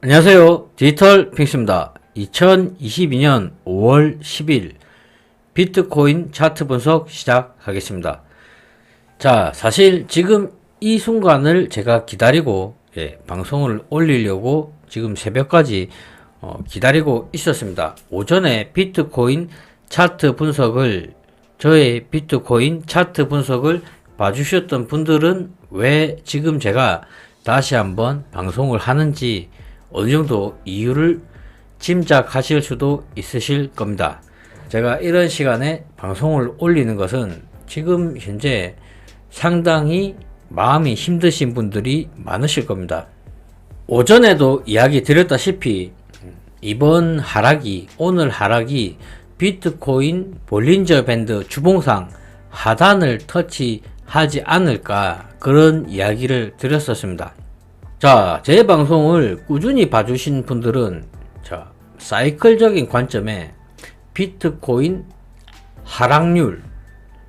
안녕하세요. 디지털 핑스입니다. 2022년 5월 10일 비트코인 차트 분석 시작하겠습니다. 자, 사실 지금 이 순간을 제가 기다리고 방송을 올리려고 지금 새벽까지 기다리고 있었습니다. 오전에 비트코인 차트 분석을 저의 비트코인 차트 분석을 봐주셨던 분들은 왜 지금 제가 다시 한번 방송을 하는지 어느 정도 이유를 짐작하실 수도 있으실 겁니다. 제가 이런 시간에 방송을 올리는 것은 지금 현재 상당히 마음이 힘드신 분들이 많으실 겁니다. 오전에도 이야기 드렸다시피 이번 하락이, 오늘 하락이 비트코인 볼린저 밴드 주봉상 하단을 터치하지 않을까 그런 이야기를 드렸었습니다. 자, 제 방송을 꾸준히 봐주신 분들은 사이클적인 관점에 비트코인 하락률,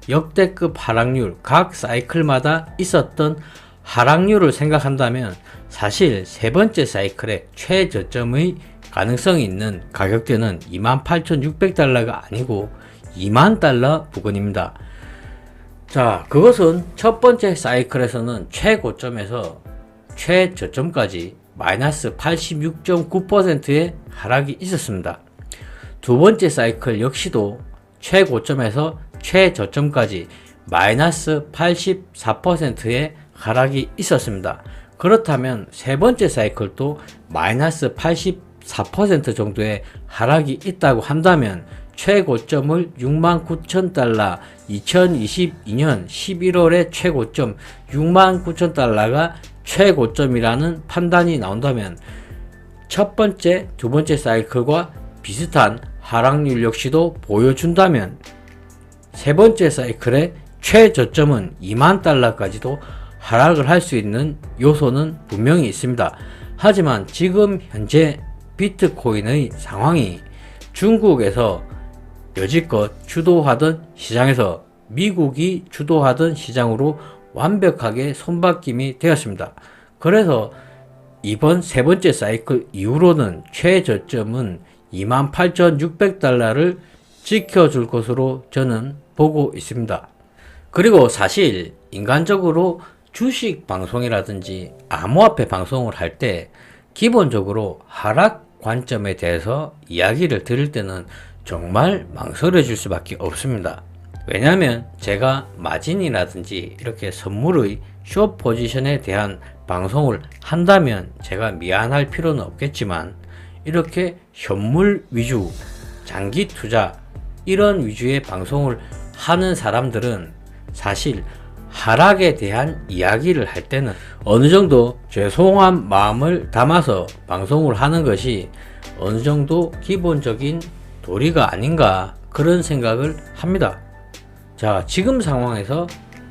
역대급 하락률, 각 사이클마다 있었던 하락률을 생각한다면 사실 세 번째 사이클의 최저점의 가능성이 있는 가격대는 28,600달러가 아니고 2만 달러 부근입니다. 자, 그것은 첫 번째 사이클에서는 최고점에서 최저점까지 마이너스 86.9%의 하락이 있었습니다. 두 번째 사이클 역시도 최고점에서 최저점까지 마이너스 84%의 하락이 있었습니다. 그렇다면 세 번째 사이클도 마이너스 84% 정도의 하락이 있다고 한다면 최고점을 69,000달러, 2022년 11월의 최고점 69,000달러가 최고점이라는 판단이 나온다면 첫 번째, 두 번째 사이클과 비슷한 하락률 역시도 보여준다면 세 번째 사이클의 최저점은 2만 달러까지도 하락을 할 수 있는 요소는 분명히 있습니다. 하지만 지금 현재 비트코인의 상황이 중국에서 여지껏 주도하던 시장에서 미국이 주도하던 시장으로 완벽하게 손바뀜이 되었습니다. 그래서 이번 세 번째 사이클 이후로는 최저점은 28,600달러를 지켜줄 것으로 저는 보고 있습니다. 그리고 사실 인간적으로 주식 방송이라든지 암호화폐 방송을 할 때 기본적으로 하락 관점에 대해서 이야기를 드릴 때는 정말 망설여질 수밖에 없습니다. 왜냐하면 제가 마진이라든지 이렇게 선물의 숏 포지션에 대한 방송을 한다면 제가 미안할 필요는 없겠지만 이렇게 현물 위주, 장기 투자 이런 위주의 방송을 하는 사람들은 사실 하락에 대한 이야기를 할 때는 어느 정도 죄송한 마음을 담아서 방송을 하는 것이 어느 정도 기본적인 도리가 아닌가 그런 생각을 합니다. 자, 지금 상황에서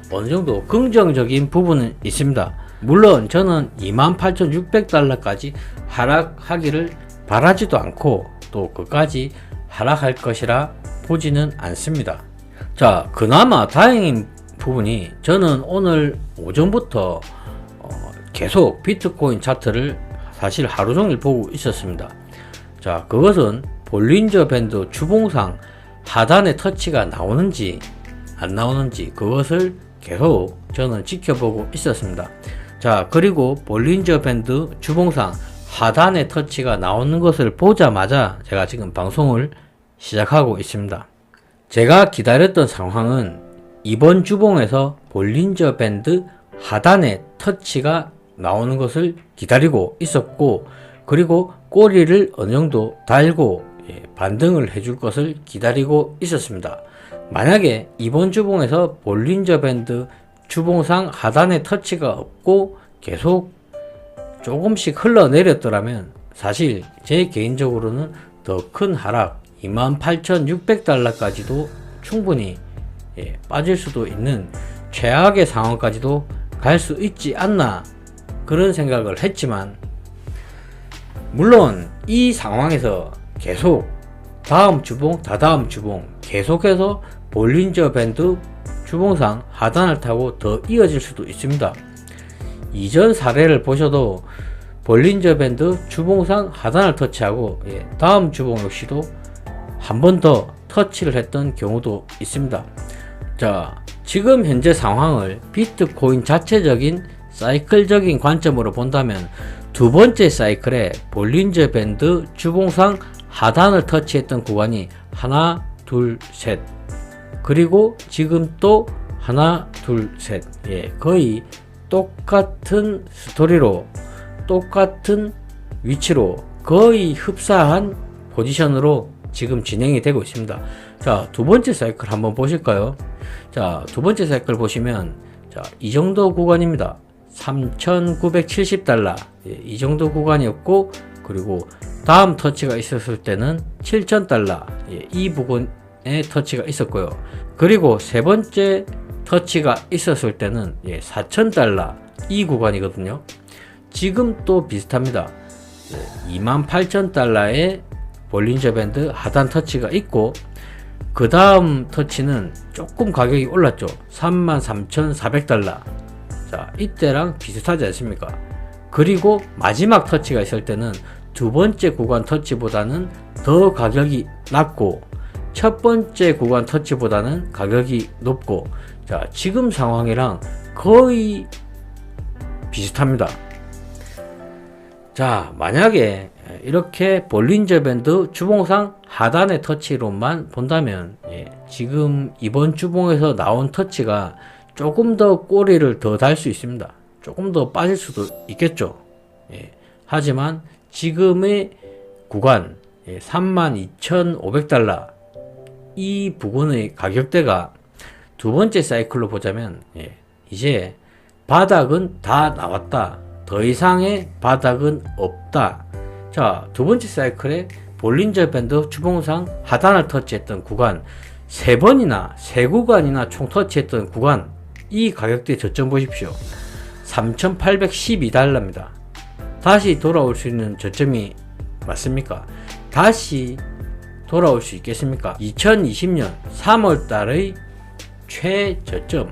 어느 정도 긍정적인 부분은 있습니다. 물론 저는 28,600달러까지 하락하기를 바라지도 않고 또 그까지 하락할 것이라 보지는 않습니다. 자, 그나마 다행인 부분이 저는 오늘 오전부터 계속 비트코인 차트를 사실 하루 종일 보고 있었습니다. 자, 그것은 볼린저 밴드 주봉상 하단의 터치가 나오는지 안 나오는지 그것을 계속 저는 지켜보고 있었습니다. 자, 그리고 볼린저 밴드 주봉상 하단의 터치가 나오는 것을 보자마자 제가 지금 방송을 시작하고 있습니다. 제가 기다렸던 상황은 이번 주봉에서 볼린저 밴드 하단의 터치가 나오는 것을 기다리고 있었고, 그리고 꼬리를 어느 정도 달고 반등을 해줄 것을 기다리고 있었습니다. 만약에 이번 주봉에서 볼린저 밴드 주봉상 하단의 터치가 없고 계속 조금씩 흘러내렸더라면 사실 제 개인적으로는 더 큰 하락 28,600달러까지도 충분히 빠질 수도 있는 최악의 상황까지도 갈 수 있지 않나 그런 생각을 했지만, 물론 이 상황에서 계속 다음 주봉 다다음 주봉 계속해서 볼린저 밴드 주봉상 하단을 타고 더 이어질 수도 있습니다. 이전 사례를 보셔도 볼린저 밴드 주봉상 하단을 터치하고 다음 주봉 역시도 한 번 더 터치를 했던 경우도 있습니다. 자, 지금 현재 상황을 비트코인 자체적인 사이클적인 관점으로 본다면 두 번째 사이클에 볼린저 밴드 주봉상 하단을 터치했던 구간이 하나, 둘, 셋, 그리고 지금 또 하나, 둘, 셋, 거의 똑같은 스토리로 똑같은 위치로 거의 흡사한 포지션으로 지금 진행이 되고 있습니다. 자, 두 번째 사이클 한번 보실까요? 자, 두 번째 사이클 보시면 자, 이 정도 구간입니다. 3,970달러, 이 정도 구간이었고, 그리고 다음 터치가 있었을 때는 7,000달러, 이 부분에 터치가 있었고요. 그리고 세 번째 터치가 있었을 때는 4,000달러, 이 구간이거든요. 지금 또 비슷합니다. 28,000달러의 볼린저 밴드 하단 터치가 있고, 그 다음 터치는 조금 가격이 올랐죠. 33,400달러. 자, 이때랑 비슷하지 않습니까? 그리고 마지막 터치가 있을 때는 두 번째 구간 터치보다는 더 가격이 낮고, 첫 번째 구간 터치보다는 가격이 높고, 자, 지금 상황이랑 거의 비슷합니다. 자, 만약에 이렇게 볼린저 밴드 주봉상 하단의 터치로만 본다면 지금 이번 주봉에서 나온 터치가 조금 더 꼬리를 더 달 수 있습니다. 조금 더 빠질 수도 있겠죠. 하지만 지금의 구간 32,500달러 이 부분의 가격대가 두 번째 사이클로 보자면 이제 바닥은 다 나왔다. 더 이상의 바닥은 없다. 자, 두 번째 사이클에 볼린저 밴드 주봉상 하단을 터치했던 구간 세 구간이나 총 터치했던 구간, 이 가격대 저점 보십시오. 3,812달러입니다. 다시 돌아올 수 있는 저점이 맞습니까? 다시 돌아올 수 있겠습니까? 2020년 3월 달의 최저점,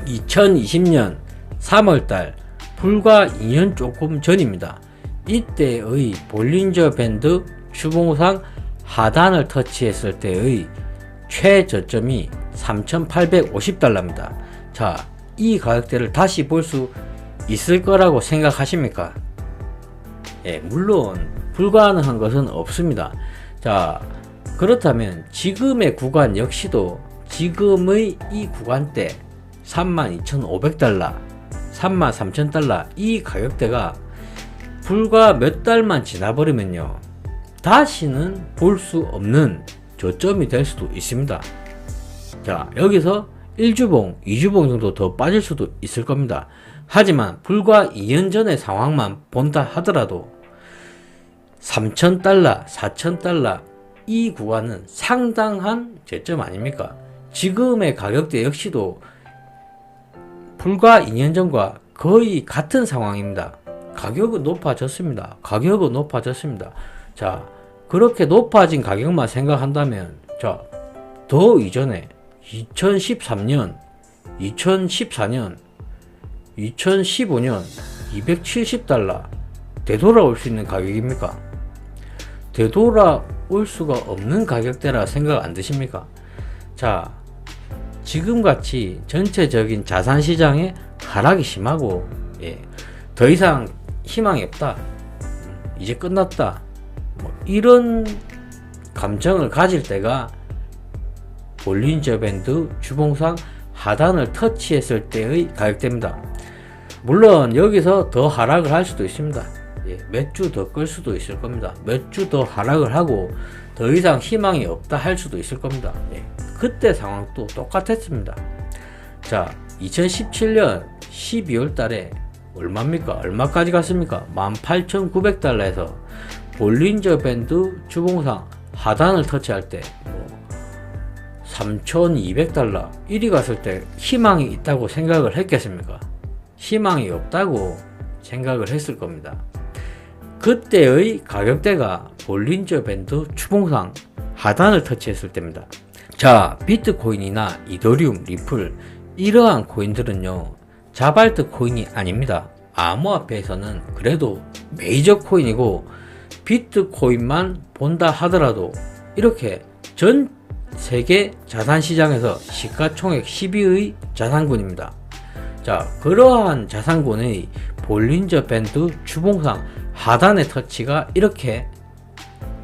2020년 3월 달 불과 2년 조금 전입니다. 이때의 볼린저 밴드 주봉상 하단을 터치했을 때의 최저점이 3,850달러입니다. 자, 이 가격대를 다시 볼 수 있을 거라고 생각하십니까? 물론 불가능한 것은 없습니다. 자, 그렇다면 지금의 구간 역시도 지금의 이 구간대 32,500달러, 33,000달러 이 가격대가 불과 몇 달만 지나버리면요, 다시는 볼 수 없는 저점이 될 수도 있습니다. 자, 여기서 1주봉, 2주봉 정도 더 빠질 수도 있을 겁니다. 하지만 불과 2년 전의 상황만 본다 하더라도 3,000달러, 4,000달러 이 구간은 상당한 저점 아닙니까? 지금의 가격대 역시도 불과 2년 전과 거의 같은 상황입니다. 가격은 높아졌습니다. 가격은 높아졌습니다. 자, 그렇게 높아진 가격만 생각한다면, 자, 더 이전에 2013년, 2014년, 2015년 270달러 되돌아올 수 있는 가격입니까? 되돌아올 수가 없는 가격대라 생각 안 드십니까? 자, 지금같이 전체적인 자산시장의 하락이 심하고 더 이상 희망이 없다, 이제 끝났다, 이런 감정을 가질 때가 볼린저 밴드 주봉상 하단을 터치했을 때의 가격대입니다. 물론 여기서 더 하락을 할 수도 있습니다. 몇 주 더 끌 수도 있을 겁니다. 몇 주 더 하락을 하고 더 이상 희망이 없다 할 수도 있을 겁니다. 그때 상황도 똑같았습니다. 자, 2017년 12월 달에 얼마입니까? 얼마까지 갔습니까? 18,900달러에서 볼린저 밴드 주봉상 하단을 터치할 때 3,200달러 이리 갔을 때 희망이 있다고 생각을 했겠습니까? 희망이 없다고 생각을 했을 겁니다. 그때의 가격대가 볼린저 밴드 주봉상 하단을 터치했을 때입니다. 자, 비트코인이나 이더리움, 리플 이러한 코인들은요, 자발트 코인이 아닙니다. 암호화폐에서는 그래도 메이저 코인이고 비트코인만 본다 하더라도 이렇게 전 세계 자산시장에서 시가총액 10위의 자산군입니다. 자, 그러한 자산군의 볼린저 밴드 주봉상 하단의 터치가 이렇게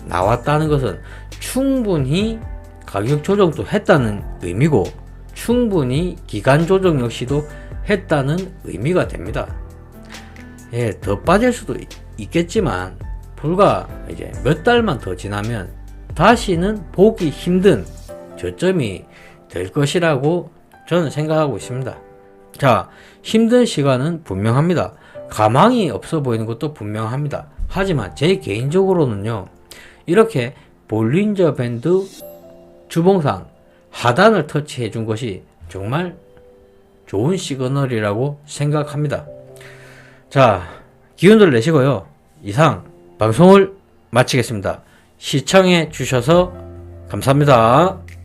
나왔다는 것은 충분히 가격 조정도 했다는 의미고 충분히 기간 조정 역시도 했다는 의미가 됩니다. 예, 더 빠질 수도 있겠지만 불과 이제 몇 달만 더 지나면 다시는 보기 힘든 저점이 될 것이라고 저는 생각하고 있습니다. 자, 힘든 시간은 분명합니다. 가망이 없어 보이는 것도 분명합니다. 하지만 제 개인적으로는요, 이렇게 볼린저 밴드 주봉상 하단을 터치해 준 것이 정말 좋은 시그널이라고 생각합니다. 자, 기운들 내시고요. 이상 방송을 마치겠습니다. 시청해 주셔서 감사합니다.